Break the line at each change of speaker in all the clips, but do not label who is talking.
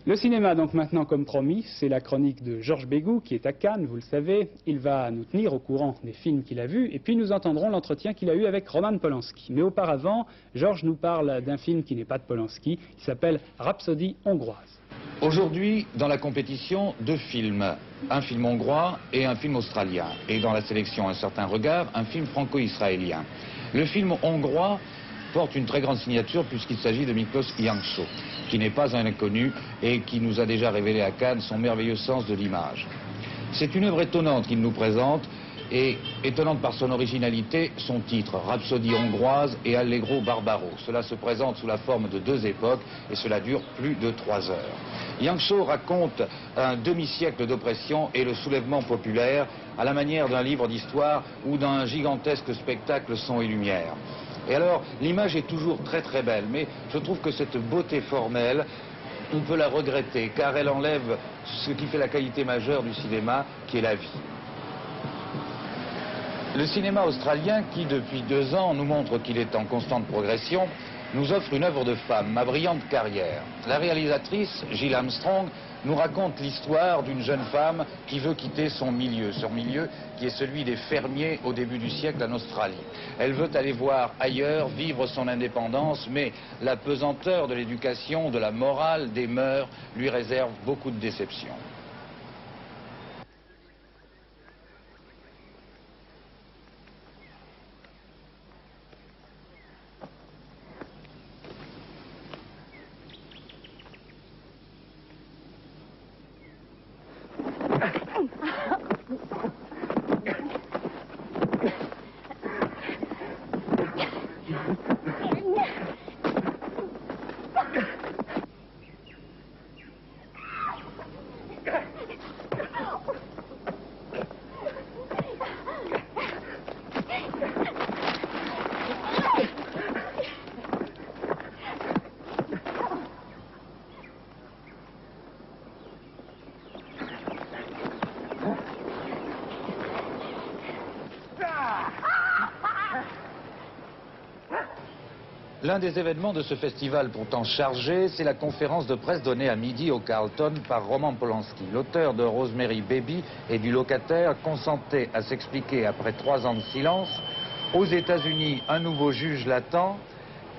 Le cinéma, donc maintenant, comme promis, c'est la chronique de Georges Bégou, qui est à Cannes, vous le savez. Il va nous tenir au courant des films qu'il a vus, et puis nous entendrons l'entretien qu'il a eu avec Roman Polanski. Mais auparavant, Georges nous parle d'un film qui n'est pas de Polanski, qui s'appelle Rhapsodie hongroise.
Aujourd'hui, dans la compétition, deux films. Un film hongrois et un film australien. Et dans la sélection Un certain regard, un film franco-israélien. Le film hongrois porte une très grande signature puisqu'il s'agit de Miklos Jancsó, qui n'est pas un inconnu et qui nous a déjà révélé à Cannes son merveilleux sens de l'image. C'est une œuvre étonnante qu'il nous présente, et étonnante par son originalité, son titre, Rhapsodie hongroise et Allegro barbaro. Cela se présente sous la forme de deux époques et cela dure plus de 3 heures. Jancsó raconte un demi-siècle d'oppression et le soulèvement populaire à la manière d'un livre d'histoire ou d'un gigantesque spectacle son et lumière. Et alors, l'image est toujours très très belle, mais je trouve que cette beauté formelle, on peut la regretter, car elle enlève ce qui fait la qualité majeure du cinéma, qui est la vie. Le cinéma australien, qui depuis 2 ans nous montre qu'il est en constante progression, nous offre une œuvre de femme, Ma brillante carrière. La réalisatrice, Jill Armstrong, nous raconte l'histoire d'une jeune femme qui veut quitter son milieu qui est celui des fermiers au début du siècle en Australie. Elle veut aller voir ailleurs, vivre son indépendance, mais la pesanteur de l'éducation, de la morale, des mœurs, lui réserve beaucoup de déceptions. L'un des événements de ce festival pourtant chargé, c'est la conférence de presse donnée à midi au Carlton par Roman Polanski. L'auteur de Rosemary Baby et du Locataire consentait à s'expliquer après 3 ans de silence. Aux États-Unis, un nouveau juge l'attend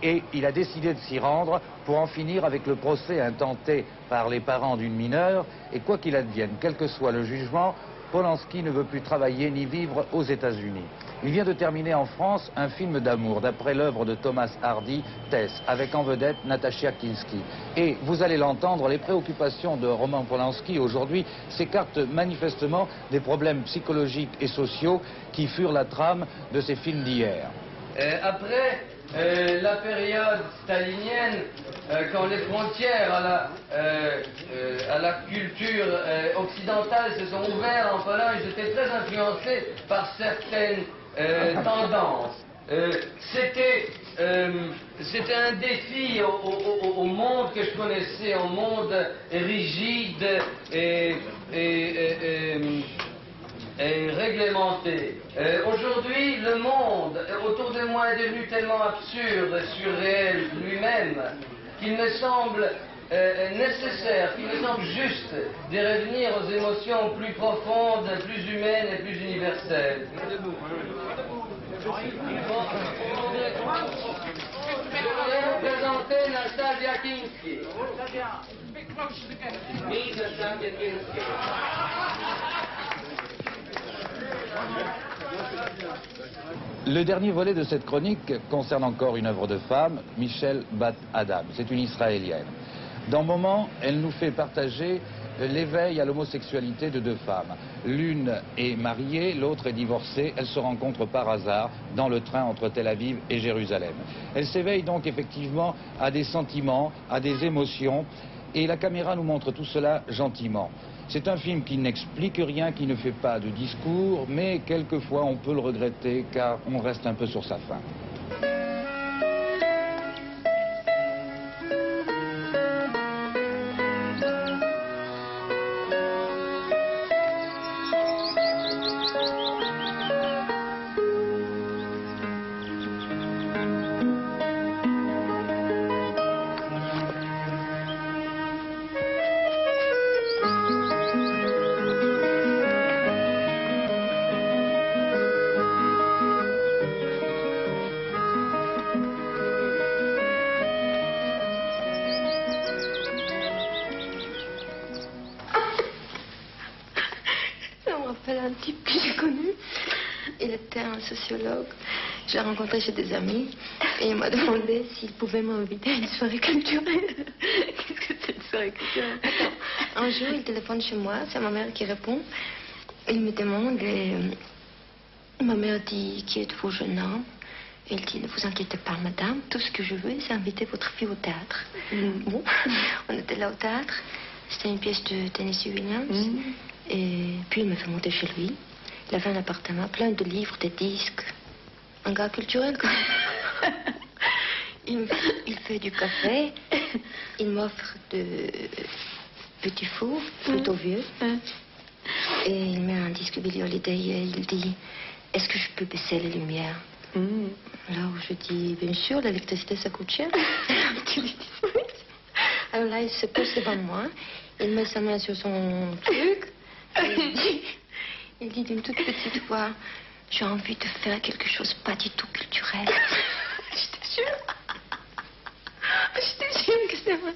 et il a décidé de s'y rendre pour en finir avec le procès intenté par les parents d'une mineure. Et quoi qu'il advienne, quel que soit le jugement, Polanski ne veut plus travailler ni vivre aux États-Unis. Il vient de terminer en France un film d'amour d'après l'œuvre de Thomas Hardy, Tess, avec en vedette Natasha Kinski. Et vous allez l'entendre, les préoccupations de Roman Polanski aujourd'hui s'écartent manifestement des problèmes psychologiques et sociaux qui furent la trame de ces films d'hier.
Après la période stalinienne, quand les frontières à la culture occidentale se sont ouvertes en Pologne, j'étais très influencé par certaines tendances. C'était un défi au monde que je connaissais, un monde rigide et réglementé. Aujourd'hui, le monde autour de moi est devenu tellement absurde, surréel lui-même, qu'il me semble nécessaire, qu'il me semble juste de revenir aux émotions plus profondes, plus humaines et plus universelles. Je voudrais vous présenter Nastasia Kinski. Nastasia Kinski.
Le dernier volet de cette chronique concerne encore une œuvre de femme, Michelle Bat Adam. C'est une Israélienne. Dans Moment, elle nous fait partager l'éveil à l'homosexualité de 2 femmes. L'une est mariée, l'autre est divorcée. Elles se rencontrent par hasard dans le train entre Tel Aviv et Jérusalem. Elles s'éveillent donc effectivement à des sentiments, à des émotions, et la caméra nous montre tout cela gentiment. C'est un film qui n'explique rien, qui ne fait pas de discours, mais quelquefois on peut le regretter car on reste un peu sur sa faim.
un type que j'ai connu. Il était un sociologue. Je l'ai rencontré chez des amis. Et il m'a demandé s'il pouvait m'inviter à une soirée culturelle. Qu'est-ce que c'est une soirée culturelle? Un jour, il téléphone chez moi. C'est ma mère qui répond. Il me demande et ma mère dit, qui êtes-vous, jeune homme? Il dit, ne vous inquiétez pas, madame, tout ce que je veux, c'est inviter votre fille au théâtre. Bon, on était là au théâtre. C'était une pièce de Tennessee Williams. Et puis il me fait monter chez lui. Il avait un appartement plein de livres, de disques. Un gars culturel, quoi. Il fait du café. Il m'offre de petits fours, plutôt vieux. Et il met un disque Billie Holiday et il dit, est-ce que je peux baisser les lumières? Alors je dis, bien sûr, l'électricité ça coûte cher. Alors là, il se pose devant moi, il met sa main sur son truc, et il dit d'une toute petite voix, j'ai envie de faire quelque chose pas du tout culturel. Je te jure que c'est vrai.